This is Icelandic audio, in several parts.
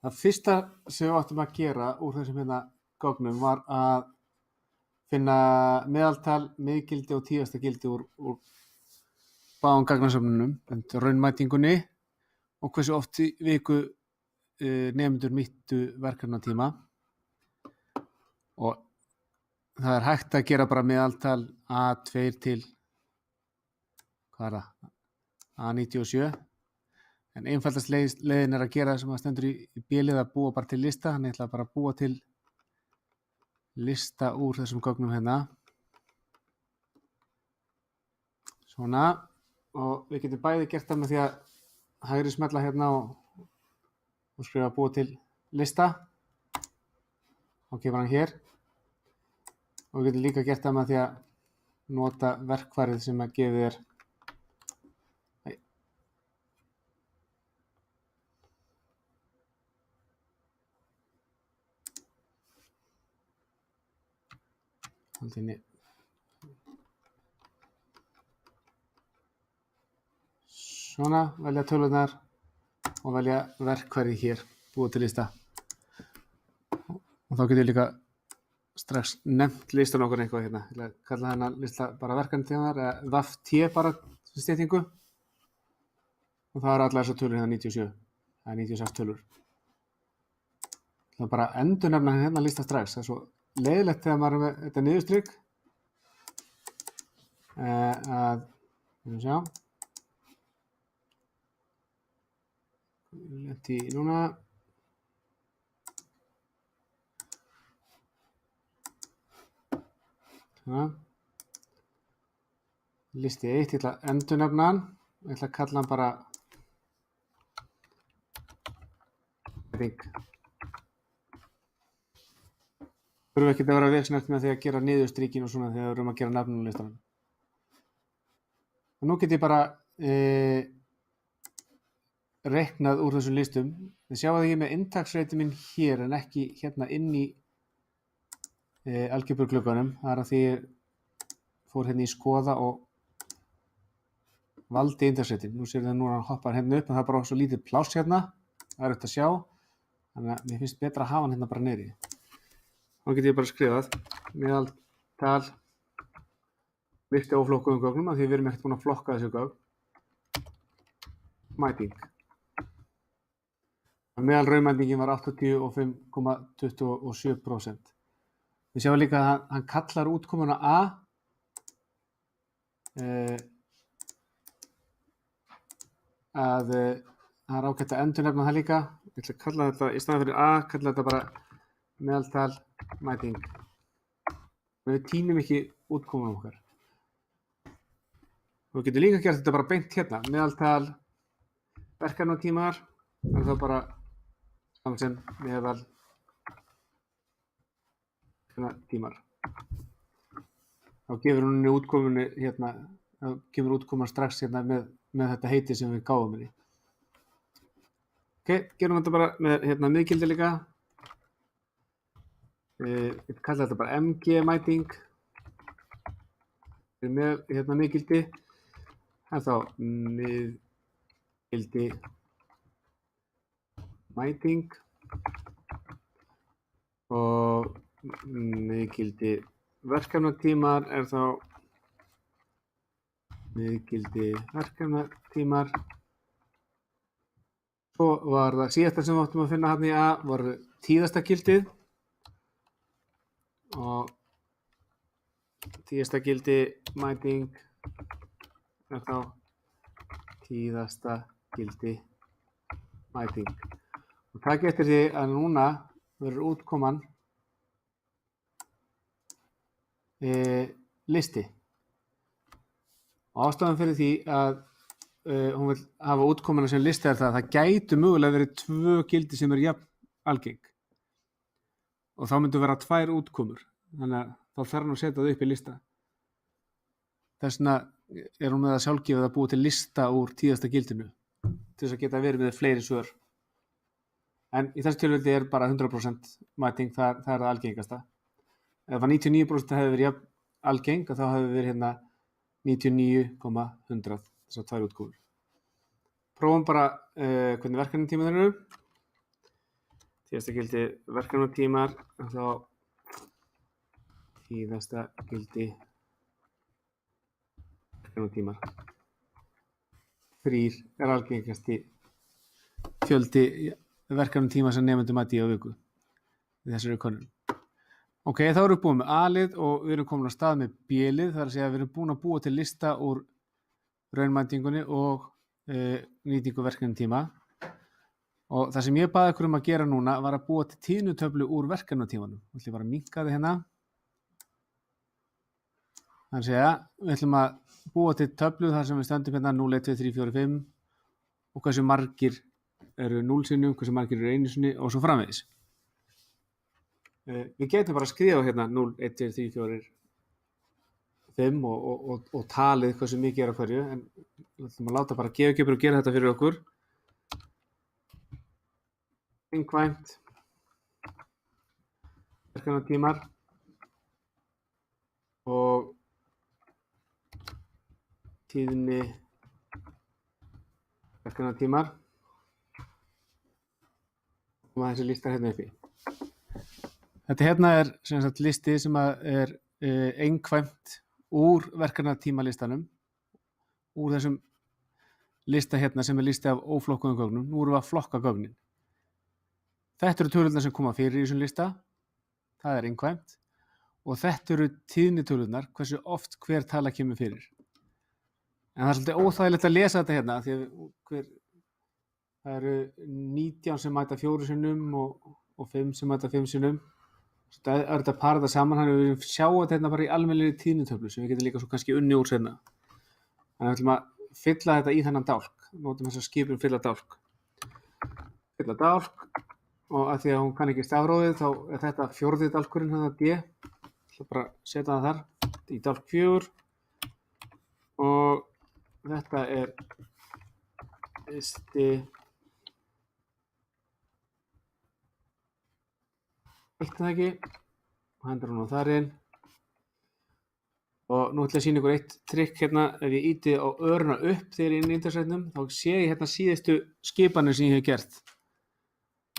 Það fyrsta sem við áttum að gera úr þessum gögnum var að finna meðaltal, miðgildi og tíðasta gildi úr báðum gagnasöfnunum, raunmætingunni og hversu oft í viku nemendur nýttu verkefnatíma. Og það er hægt að gera bara meðaltal A2 til A97. En einfaldast leiðin er að gera sem að stendur í B-lið að búa bara til lista. Þannig ætla bara að búa til lista úr þessum gögnum hérna. Svona. Og við getum bæði gert það með því að hægri smella hérna og skrifa búa til lista. Og kemur hann hér. Og við getum líka gert það með því að nota verkfærið sem að gefið er svona, velja tölunar og velja verkfærið hér, búa til lista. Og þá getum við líka strax nefnt listan okkur eitthvað hérna. Ég ætla að kalla þennan lista bara verkefnatímar eða VAFT bara sem styttingu. Og það eru allar þessar tölur hérna 97, það er 96 tölur. Það er bara að endurnefna hérna lista strax. Það er svo leiðilegt þegar maður er með þetta niðurstrykk að við sjá lenti núna svona listi 1, ég ætla að endurnefna hann, ég ætla að kalla hann bara þurfum ekki að vera vesnært með því að gera niðurstrykkin og svona þegar við erum að gera nafnum á listanum. Og nú get ég bara reiknað úr þessum listum. Þið sjáum að ég er með inntaksreiti minn hér en ekki hérna inn í algebruglugganum. Það er að því ég fór hérna í skoða og valdi inntaksreitin. Nú sér það núna hann hoppar hérna upp en það er bara svo lítið pláss hérna. Það er auðvitað að sjá. Þannig að mér finnst betra að hafa hann hérna bara niðri. Þá get ég bara skrifað meðaltal virti óflokkuðum gögnum af því við erum ekkert búin að flokka þessu gögn. Mæting. Meðal raunmætingin var 85,27%. Við sjáum líka að hann kallar útkomuna A. Það er ágætt að endurnefna það líka. Ég ætla að kalla þetta, í staðan fyrir A, kalla þetta bara meðaltal mæting. Við tínum ekki útkomunum okkar. Og við getum líka gert þetta bara beint hérna. Meðaltal verkefnatímar. Það er þá bara saman sem meðal tímar. Þá gefur hún útkomunni hérna, þá kemur útkoman strax hérna með þetta heiti sem við gáum henni. Ok, gerum þetta bara með hérna miðgildi líka. Við kalla þetta bara MG mæting. Með hérna miðgildi. Það er þá miðgildi mæting og miðgildi verkefnatímar er þá miðgildi verkefnatímar. Svo var það síðasta sem við áttum að finna hérna í A var tíðasta gildið og tíðasta gildi mæting er þá tíðasta gildi mæting. Og takk eftir því að núna verður útkoman listi. Og ástæðan fyrir því að hún vil hafa útkomuna sem listi er það að það gætu mögulega verið 2 gildi sem eru jafn algeng. Og þá myndu vera 2 útkomur. Þannig að þá þarf hann að setja það upp í lista. Þess vegna er hún með að sjálfgefa að búa til lista úr tíðasta gildinu til þess að geta verið með fleiri svör. En í þessu tilfelli er bara 100% mæting, það er það algengasta. Ef það 99% hefði verið jafn algeng, þá hefði verið hérna 99,100 þessar 2 útkomur. Prófum bara hvernig verkefnatímar eru. Síðasta gildi verkefnatímar, þá síðasta gildi verkefnatímar. 3 algengasti fjöldi verkefnatíma sem nemendur mæti á viku í þessari könnun. Ok, þá erum við búin með A-lið og við erum komin á stað með B-lið, þar að segja að við erum búin að búa til lista úr raunmætingunni og nýtingu verkefnatíma. Og það sem ég baði ykkur að gera núna var að búa til tíðnitöflu úr verkefnatímanum. Við ætlum bara að minnka það hérna. Það er að segja, við ætlum að búa til töflu þar sem við stöndum hérna 0, 1, 2, 3, 4, 5 og hversu margir eru 0 sinnum, hversu margir eru 1 sinni og svo framvegis. Við getum bara að skrifa hérna 0, 1, 2, 3, 4, 5 og talið hversu mikið er á hverju, en við ætlum að láta bara GeoGebra gera þetta fyrir okkur. Einhvæmt verkefnatímar og tíðni verkefnatímar og þessi listar hérna uppi. Þetta hérna er sem sagt listi sem er einhvæmt úr verkefnatímalistanum, úr þessum lista hérna sem er listi af óflokkuðum gögnum. Nú erum við að flokka gögnin. Þetta eru tölurnar sem koma fyrir í þessum lista, það er einhvæmt, og þetta eru tíðnitölurnar, hversu oft hver tala kemur fyrir. En það er svolítið óþægilegt að lesa þetta hérna, því að það eru 19 sem mæta 4 sinnum og 5 sem mæta 5 sinnum. Það er þetta að para þetta saman, þannig að við viljum sjá þetta hérna bara í almennilegri tíðnitöflu sem við getum líka svo kannski unni úr seinna. Þannig að við ætlum að fylla þetta í þennan dálk. Notum þessa skipun fylla dálk. Fylla dálk og að því að hún kann ekki stafrófið þá er þetta 4. dálkurinn, þannig að D. Ég ætla bara að setja það þar í dálk 4 og þetta er listi 1 það ekki og hendur hún á þar inn og nú ætla ég að sýna ykkur eitt trikk hérna. Ef ég ýti á öruna upp þegar ég er inn í intersetnum þá sé ég hérna síðustu skipanir sem ég hef gert.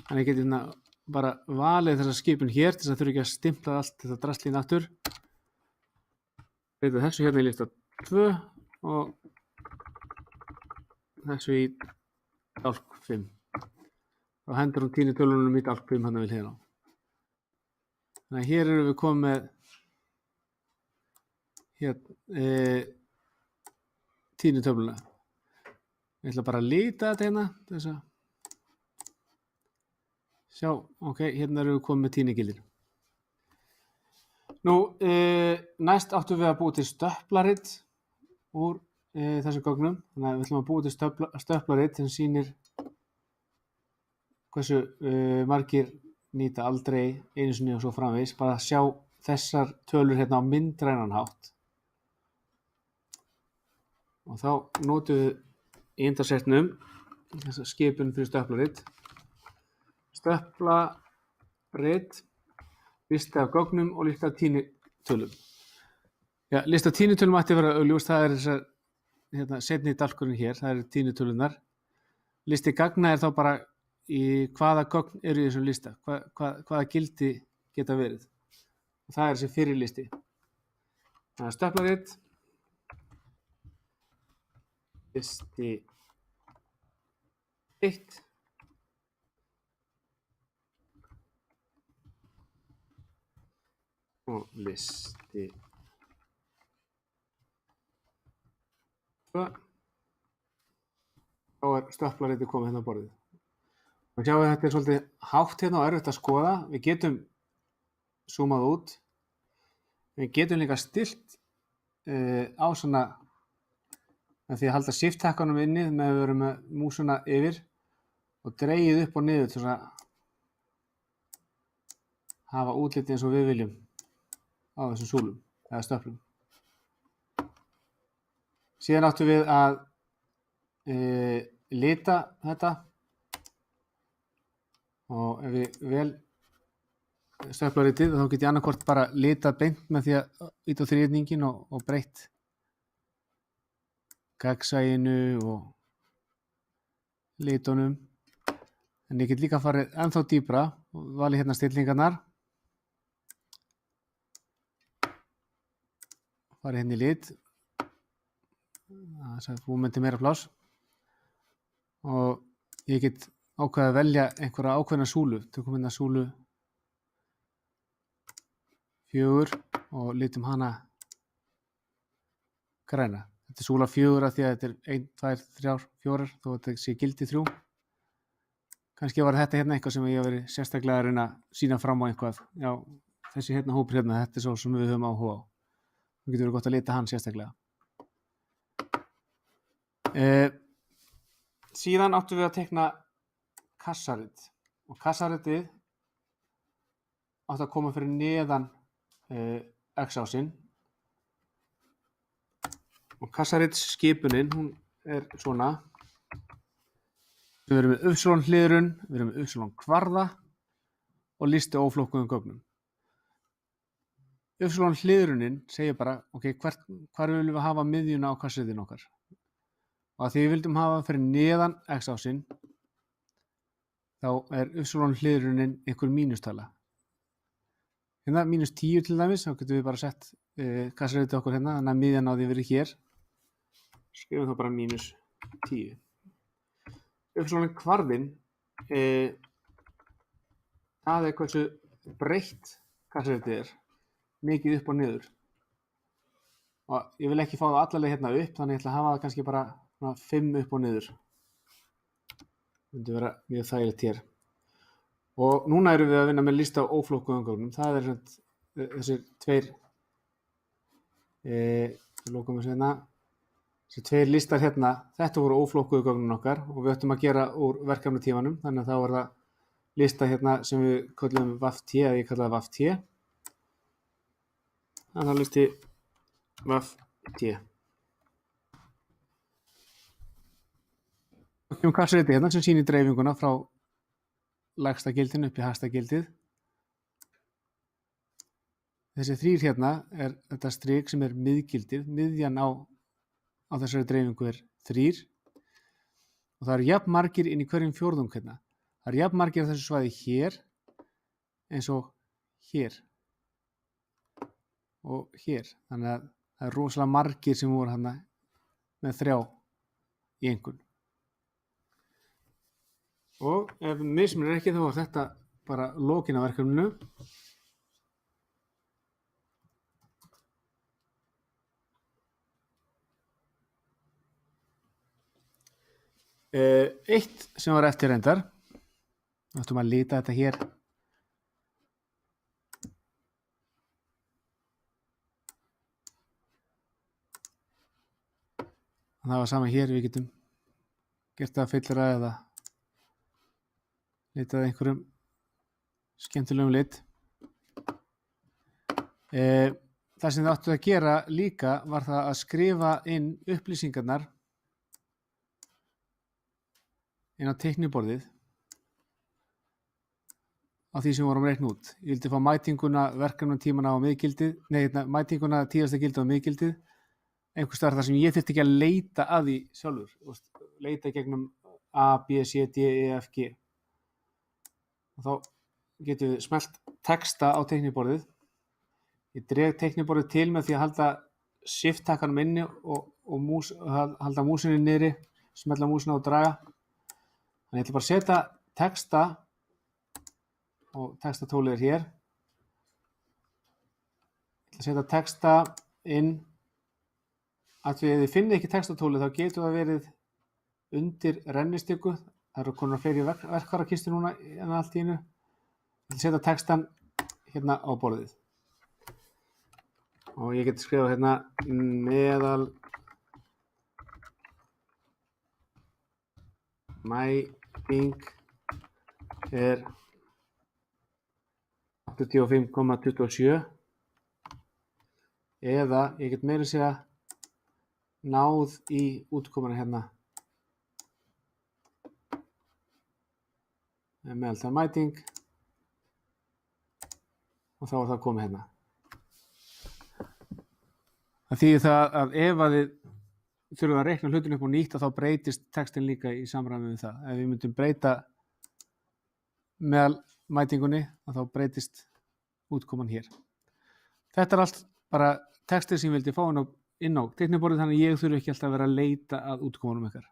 Þannig ég geti hérna bara valið þessa skipun hér til þess að þurfa ekki að stimpla allt þetta drastlín aftur. Breyta þessu hérna í lista 2 og þessu í dálk 5 og hendur hún tíðnitölunum í dálk 5 hann vil hérna á. Þannig að hér erum við komið með tíðnitöfluna. Ég ætla bara að lita þetta hérna þess að sjá, ok, hérna erum við komið með tíðnigildir. Nú, næst áttum við að búa til stöplarit úr þessum gögnum. Þannig að við ætlum að búa til stöplarit sem sýnir hversu margir nýta aldrei einu sinni og svo framvegis, bara að sjá þessar tölur hérna á myndrænan hátt. Og þá notum við í intersetnum þessa skipun fyrir stöplarit. Stöplarit, listi af gögnum og listi af tíðnitölum. Já, listi af tíðnitölum ætti að vera augljós, það er þessar hérna, seinni dálkurinn hér, það eru tíðnitölunar. Listi gagna er þá bara í hvaða gögn eru í þessum lista, hvaða gildi geta verið. Og það er þessi fyrri listi. Það er stöplarit, listi 1, og listi 2. Þá er stöplaritið komið hérna á borðið. Og sjáum við þetta er svolítið hátt hérna og erfitt að skoða. Við getum zoomað út. Við getum líka stillt á svona með því að halda shift-takkanum inni með að við verum með músuna yfir og dregið upp og niður til að hafa útliti eins og við viljum á þessum súlum eða stöplum. Síðan áttum við að lita þetta og ef við vel stöplaritið þá get ég annarkvort bara litað beint með því að ýta á þríhyrningin og breytt gagnsæinu og litunum. En ég get líka farið ennþá dýpra Valið hérna stillingarnar. Farið hérna í lit. Það er búið með til meira pláss. Og ég get ákveðið að velja einhverja ákveðna súlu. Tökum hérna súlu 4 og litum hana græna. Þetta er súla 4 af því að þetta er 1, 2, 3, 4 þó að þetta sé gildi 3. Kannski var þetta hérna eitthvað sem ég hef verið sérstaklega að reyna að sína fram á eitthvað. Já, þessi hérna hópur hérna, þetta er svo sem við höfum áhuga á. Það getur verið gott að lita hann sérstaklega. Síðan áttum við að teikna kassarit. Og kassaritið átti að koma fyrir neðan X-ásinn. Og kassaritsskipunin, hún er svona. Við erum með Y-hliðrun, við erum með Y-kvarða og listi óflokkuðum gögnum. Y-hliðrunin segir bara, ok, hvar viljum við hafa miðjuna á kassaritin okkar? Og að því við vildum hafa fyrir neðan X-ásinn, þá er Y-hliðrunin einhver mínustala. Hérna, -10 til dæmis, þá getum við bara sett kassaritið okkur hérna, þannig að miðjan á því verið hér. Skrifum þá bara -10. Y-kvarðinn, það er hversu breytt kassaritið er, mikið upp og niður. Og ég vil ekki fá það allarleið hérna upp, þannig ég ætla að hafa það kannski bara 5 upp og niður. Það myndi vera mjög þægilegt hér. Og núna erum við að vinna með lista á óflokkuðum gögnum. Það er þessir 2, lokum við hérna. Þessi 2 listar hérna, þetta voru óflokkuðu gögnin okkar og við ættum að gera úr verkefnatímanum, þannig að þá var það lista hérna sem við köllum VAF-T, eða ég kallaði VAF-T. Þannig að listi VAF-T. Og kemur kassariti hérna sem sýnir dreifinguna frá lægsta gildinu upp í hæsta gildið. Þessi 3 hérna er þetta strik sem er miðgildið, miðjan á þessari dreifingu er 3 og það eru jafn margir inn í hverjum fjórðung hérna. Það eru jafn margir á þessu svæði hér eins og hér og hér. Þannig að það eru rosalega margir sem voru hérna með 3 í einhvern. Og ef mismunir ekki þá er þetta bara lokin af verkefninu. Eitt sem var eftir reyndar, við ættum að lita þetta hér. Það var sama hér, við getum gert það fyllra eða litað einhverjum skemmtilegum lit. Það sem þið áttu að gera líka var það að skrifa inn upplýsingarnar inn á teikniborðið á því sem vorum reikna út. Ég vildi fá mætinguna, verkefnatímana á miðgildið, mætinguna, tíðasta gildið á miðgildið, einhvers staðar þar sem ég þurfti ekki að leita að því sjálfur, leita gegnum A, B, C, D, E, F, G. Og þá getum við smellt texta á teikniborðið. Ég dreg teikniborðið til með því að halda shift-takkanum inni og halda músinni niðri, smetla músina og draga. Þannig ég ætla bara að setja texta og textatólið er hér. Ég ætla að setja texta inn. Ef þið finnið ekki textatólið þá getur það verið undir rennistyku. Það eru konar fleiri verkfærakistur núna en allt í einu. Ég ætla að setja textan hérna á borðið. Og ég geti skrifað hérna meðal mæting er 85,27 eða ég get meira að segja náð í útkomuna hérna meðal það mæting og þá er það komið hérna. Það þýðir það að ef að þið þurfum að reikna hlutinu upp og nýtt þá breytist textin líka í samræmi við það. Ef við myndum breyta meðal mætingunni að þá breytist útkoman hér. Þetta allt bara textið sem ég vildi fá inn á teikniborðið, þannig að ég þurfi ekki alltaf að vera að leita að útkomunum ykkar.